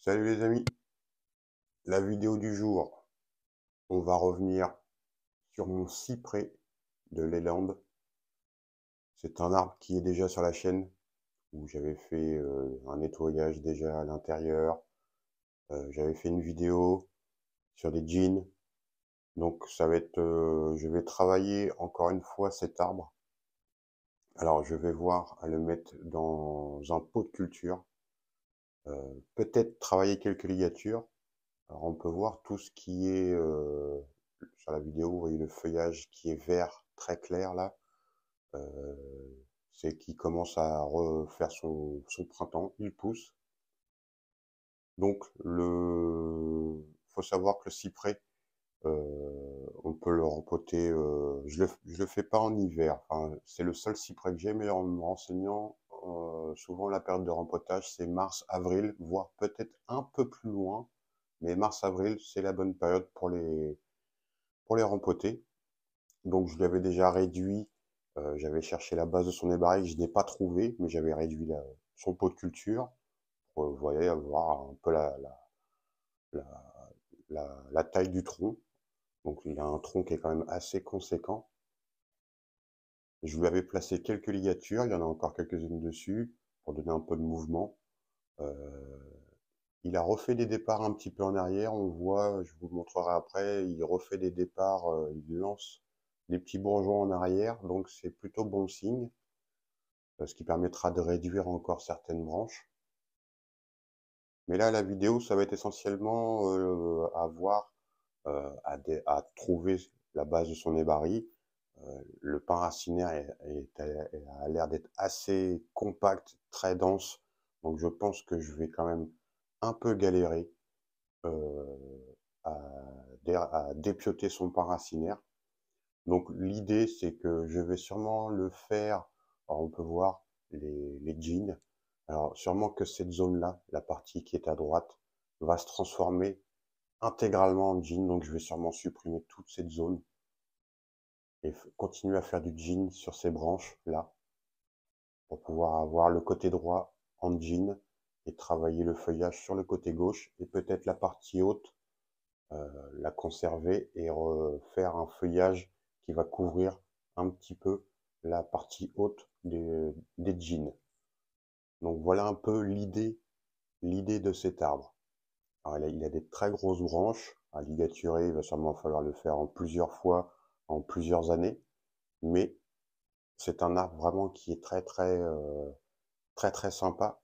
Salut les amis, la vidéo du jour, on va revenir sur mon cyprès de Leyland. C'est un arbre qui est déjà sur la chaîne, où j'avais fait un nettoyage déjà à l'intérieur. J'avais fait une vidéo sur des jeans. Donc ça va être, je vais travailler encore une fois cet arbre. Alors je vais voir à le mettre dans un pot de culture. Peut-être travailler quelques ligatures. Alors on peut voir tout ce qui est sur la vidéo, vous voyez le feuillage qui est vert très clair là, euh, c'est qui commence à refaire son printemps, il pousse. Donc faut savoir que le cyprès, on peut le rempoter, je le fais pas en hiver, enfin, c'est le seul cyprès que j'ai, mais en me renseignant, souvent la période de rempotage c'est mars-avril, voire peut-être un peu plus loin, mais mars-avril c'est la bonne période pour les rempoter. Donc je l'avais déjà réduit, j'avais cherché la base de son hébarrique, je n'ai pas trouvé, mais j'avais réduit son pot de culture pour, vous voyez, avoir un peu la, la taille du tronc. Donc il a un tronc qui est quand même assez conséquent. Je lui avais placé quelques ligatures, il y en a encore quelques-unes dessus, pour donner un peu de mouvement. Euh, il a refait des départs un petit peu en arrière, on voit, je vous montrerai après, il refait des départs, il lance des petits bourgeons en arrière, donc c'est plutôt bon signe, ce qui permettra de réduire encore certaines branches. Mais là, la vidéo, ça va être essentiellement à voir, à trouver la base de son hébarie. Le pain racinaire a l'air d'être assez compact, très dense, donc je pense que je vais quand même un peu galérer euh, à, à dépioter son pain racinaire. Donc l'idée, c'est que je vais sûrement le faire. Alors on peut voir les jeans. Alors sûrement que cette zone-là, la partie qui est à droite, va se transformer intégralement en jean. Donc je vais sûrement supprimer toute cette zone et continuer à faire du jean sur ces branches-là pour pouvoir avoir le côté droit en jean et travailler le feuillage sur le côté gauche et peut-être la partie haute, la conserver et refaire un feuillage qui va couvrir un petit peu la partie haute des jeans. Donc voilà un peu l'idée de cet arbre. Alors il a des très grosses branches. À ligaturer, il va sûrement falloir le faire en plusieurs fois, en plusieurs années. Mais c'est un arbre vraiment qui est très sympa.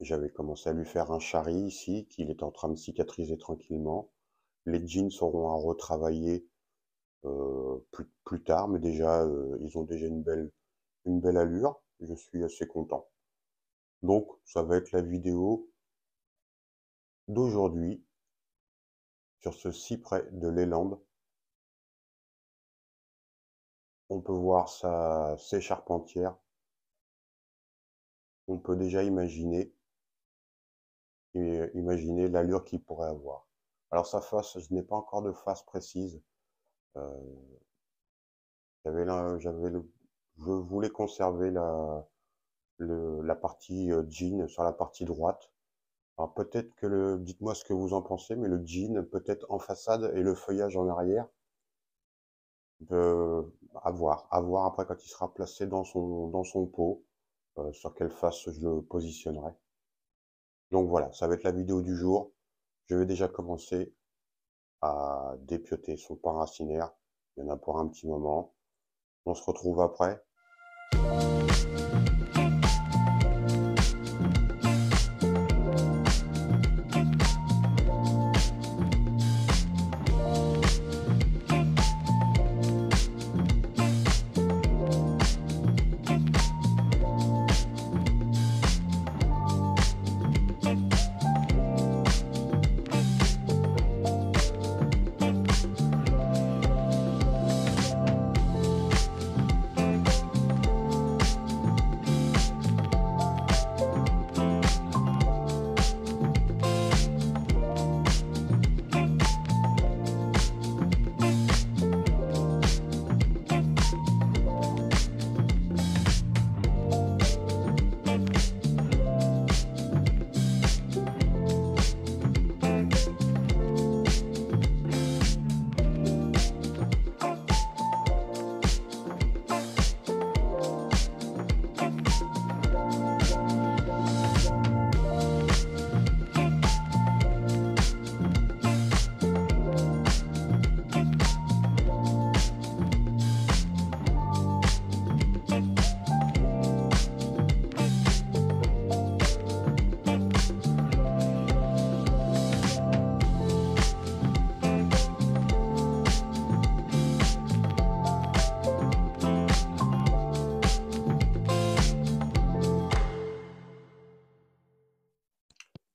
J'avais commencé à lui faire un chari ici, qu'il est en train de cicatriser tranquillement. Les jeans seront à retravailler plus tard, mais déjà, ils ont déjà une belle allure. Je suis assez content. Donc, ça va être la vidéo d'aujourd'hui sur ce cyprès de Leyland. On peut voir ses charpentières. On peut déjà imaginer l'allure qu'il pourrait avoir. Alors sa face, je n'ai pas encore de face précise. Euh, je voulais conserver la partie jean sur la partie droite. Alors peut-être que dites-moi ce que vous en pensez, mais le jean peut-être en façade et le feuillage en arrière, à voir après quand il sera placé dans son pot, sur quelle face je le positionnerai. Donc voilà, ça va être la vidéo du jour. Je vais déjà commencer à dépioter son pain racinaire. Il y en a pour un petit moment. On se retrouve après.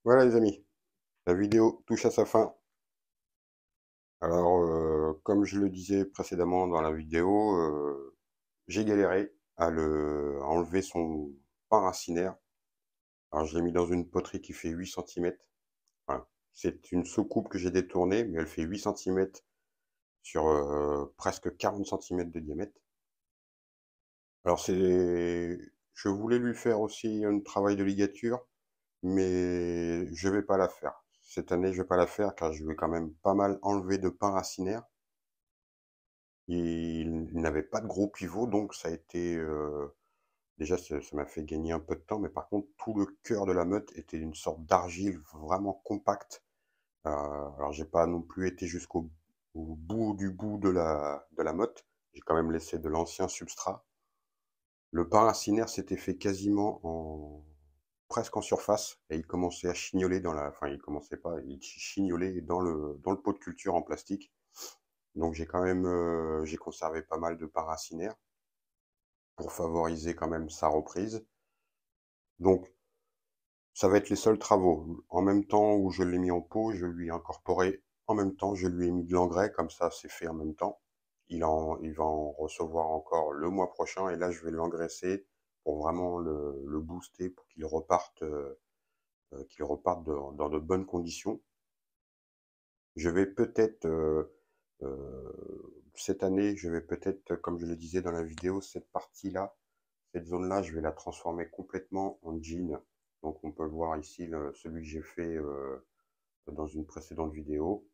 Voilà les amis, la vidéo touche à sa fin. Alors, comme je le disais précédemment dans la vidéo, j'ai galéré à enlever son pan racinaire. Alors, je l'ai mis dans une poterie qui fait 8 centimètres. Voilà. C'est une soucoupe que j'ai détournée, mais elle fait 8 centimètres sur presque 40 centimètres de diamètre. Alors, je voulais lui faire aussi un travail de ligature, mais je vais pas la faire. Cette année, je vais pas la faire car je vais quand même pas mal enlever de pins racinaires. Il n'avait pas de gros pivots, donc ça a été, déjà ça m'a fait gagner un peu de temps, mais par contre tout le cœur de la meute était une sorte d'argile vraiment compacte. Alors j'ai pas non plus été au bout du bout de la meute. J'ai quand même laissé de l'ancien substrat. Le pain racinaire s'était fait quasiment presque en surface et il commençait à chignoler enfin il commençait pas, il chignolait dans le pot de culture en plastique. Donc j'ai quand même, j'ai conservé pas mal de pain racinaire pour favoriser quand même sa reprise. Donc ça va être les seuls travaux. En même temps où je l'ai mis en pot, je lui ai incorporé en même temps, je lui ai mis de l'engrais, comme ça c'est fait en même temps. Il va en recevoir encore le mois prochain et là je vais l'engraisser pour vraiment le booster pour qu'il reparte dans de bonnes conditions. Je vais peut-être, cette année, je vais peut-être, comme je le disais dans la vidéo, cette partie-là, cette zone-là, je vais la transformer complètement en jean. Donc on peut le voir ici, celui que j'ai fait dans une précédente vidéo.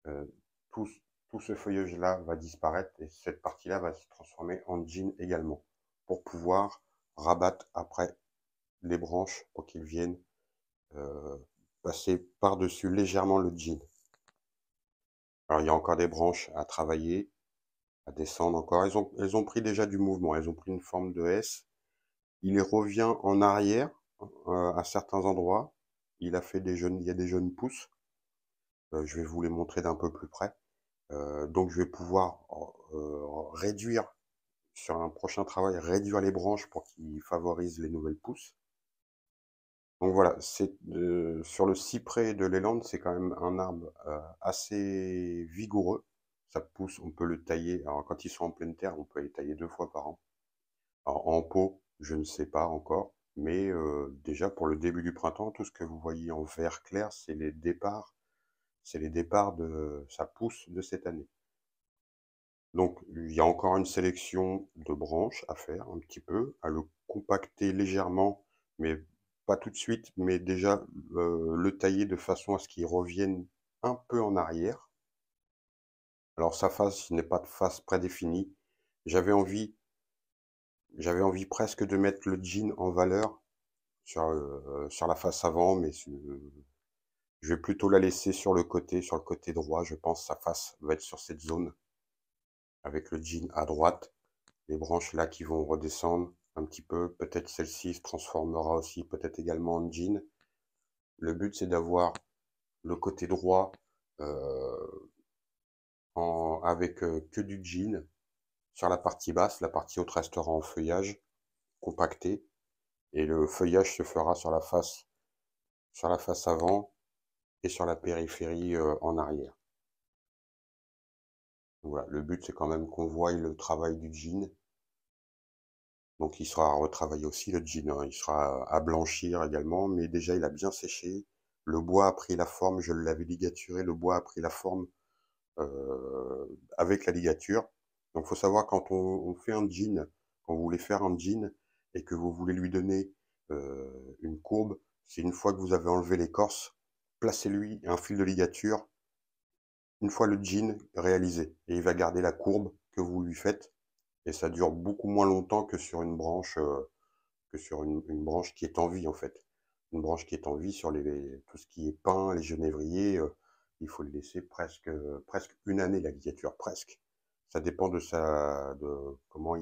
Euh, tout, tout ce feuillage-là va disparaître et cette partie-là va se transformer en jean également pour pouvoir rabattre après les branches pour qu'ils viennent euh, passer par-dessus légèrement le jean. Alors il y a encore des branches à travailler, à descendre encore. Elles ont pris déjà du mouvement, elles ont pris une forme de S. Il revient en arrière à certains endroits. Il y a des jeunes pousses. Je vais vous les montrer d'un peu plus près. Donc je vais pouvoir réduire, sur un prochain travail, réduire les branches pour qu'ils favorisent les nouvelles pousses. Donc voilà, sur le cyprès de l'élande, c'est quand même un arbre assez vigoureux. Ça pousse, on peut le tailler. Alors quand ils sont en pleine terre, on peut les tailler 2 fois par an. Alors en pot, je ne sais pas encore, mais déjà pour le début du printemps, tout ce que vous voyez en vert clair, c'est les départs de sa pousse de cette année. Donc il y a encore une sélection de branches à faire un petit peu, à le compacter légèrement, mais pas tout de suite, mais déjà le tailler de façon à ce qu'il revienne un peu en arrière. Alors sa face n'est pas de face prédéfinie. J'avais envie, j'avais envie presque de mettre le jean en valeur sur la face avant, mais je vais plutôt la laisser sur le côté droit. Je pense que sa face va être sur cette zone, avec le jean à droite. Les branches là qui vont redescendre un petit peu. Peut-être celle-ci se transformera aussi, peut-être également en jean. Le but, c'est d'avoir le côté droit avec que du jean sur la partie basse. La partie haute restera en feuillage compacté. Et le feuillage se fera sur la face avant et sur la périphérie en arrière. Voilà, le but c'est quand même qu'on voie le travail du jean. Donc il sera à retravailler aussi le jean, hein. Il sera à blanchir également, mais déjà il a bien séché. Le bois a pris la forme, je l'avais ligaturé, le bois a pris la forme avec la ligature. Donc il faut savoir quand on fait un jean, quand vous voulez faire un jean et que vous voulez lui donner une courbe, c'est une fois que vous avez enlevé l'écorce, placez-lui un fil de ligature une fois le jean réalisé et il va garder la courbe que vous lui faites et ça dure beaucoup moins longtemps que sur une branche une branche qui est en vie en fait. Une branche qui est en vie sur tout ce qui est pin, les genévriers, il faut le laisser presque une année la ligature, presque. Ça dépend de comment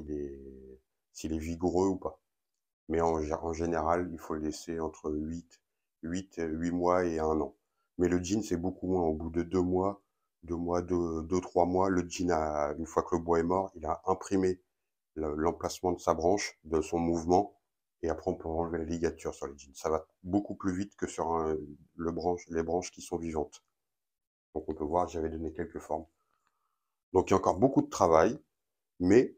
s'il est vigoureux ou pas. Mais en général, il faut le laisser entre 8 mois et 1 an. Mais le jean, c'est beaucoup moins. Au bout de 2 mois, 3 mois, le jean une fois que le bois est mort, il a imprimé l'emplacement de sa branche, de son mouvement, et après on peut enlever la ligature sur les jeans. Ça va beaucoup plus vite que sur les branches qui sont vivantes. Donc on peut voir, j'avais donné quelques formes. Donc il y a encore beaucoup de travail, mais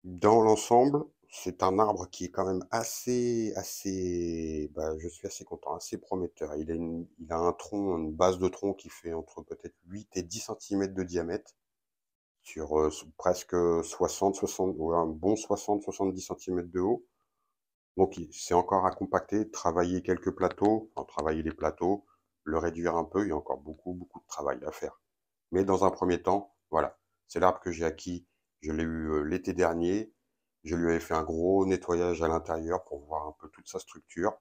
dans l'ensemble, c'est un arbre qui est quand même je suis assez content, assez prometteur. Il a un tronc, une base de tronc qui fait entre peut-être 8 et 10 centimètres de diamètre sur presque 60, ouais, un bon 60-70 centimètres de haut. Donc c'est encore à compacter, travailler quelques plateaux, enfin, travailler les plateaux, le réduire un peu, il y a encore beaucoup de travail à faire. Mais dans un premier temps, voilà, c'est l'arbre que j'ai acquis, je l'ai eu l'été dernier, je lui avais fait un gros nettoyage à l'intérieur pour voir un peu toute sa structure,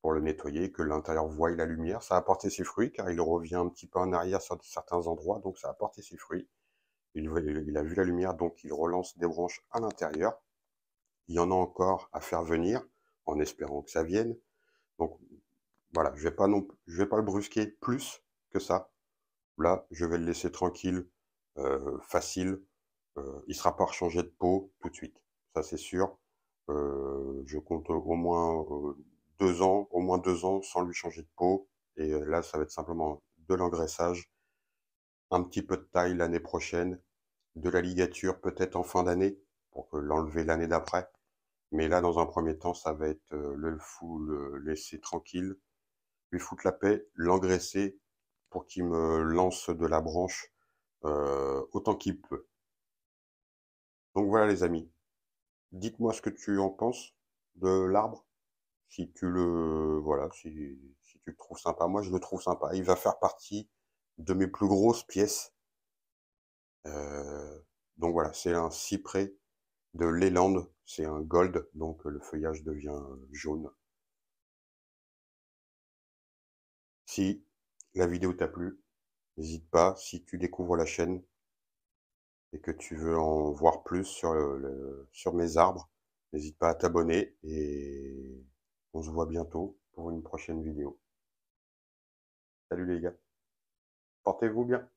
pour le nettoyer, que l'intérieur voie la lumière. Ça a apporté ses fruits, car il revient un petit peu en arrière sur certains endroits, donc ça a apporté ses fruits. Il a vu la lumière, donc il relance des branches à l'intérieur. Il y en a encore à faire venir, en espérant que ça vienne. Donc voilà, je vais pas le brusquer plus que ça. Là, je vais le laisser tranquille, facile. Il sera pas rechangé de peau tout de suite, ça c'est sûr. Je compte au moins 2 ans, au moins 2 ans sans lui changer de peau. Et là, ça va être simplement de l'engraissage, un petit peu de taille l'année prochaine, de la ligature peut-être en fin d'année, pour l'enlever l'année d'après. Mais là, dans un premier temps, ça va être le laisser tranquille, lui foutre la paix, l'engraisser pour qu'il me lance de la branche autant qu'il peut. Donc voilà les amis, dites-moi ce que tu en penses de l'arbre, si tu le voilà, si tu le trouves sympa. Moi je le trouve sympa, il va faire partie de mes plus grosses pièces. Donc voilà, c'est un cyprès de Leyland, c'est un gold, donc le feuillage devient jaune. Si la vidéo t'a plu, n'hésite pas, si tu découvres la chaîne et que tu veux en voir plus sur, sur mes arbres, n'hésite pas à t'abonner et on se voit bientôt pour une prochaine vidéo. Salut les gars, portez-vous bien.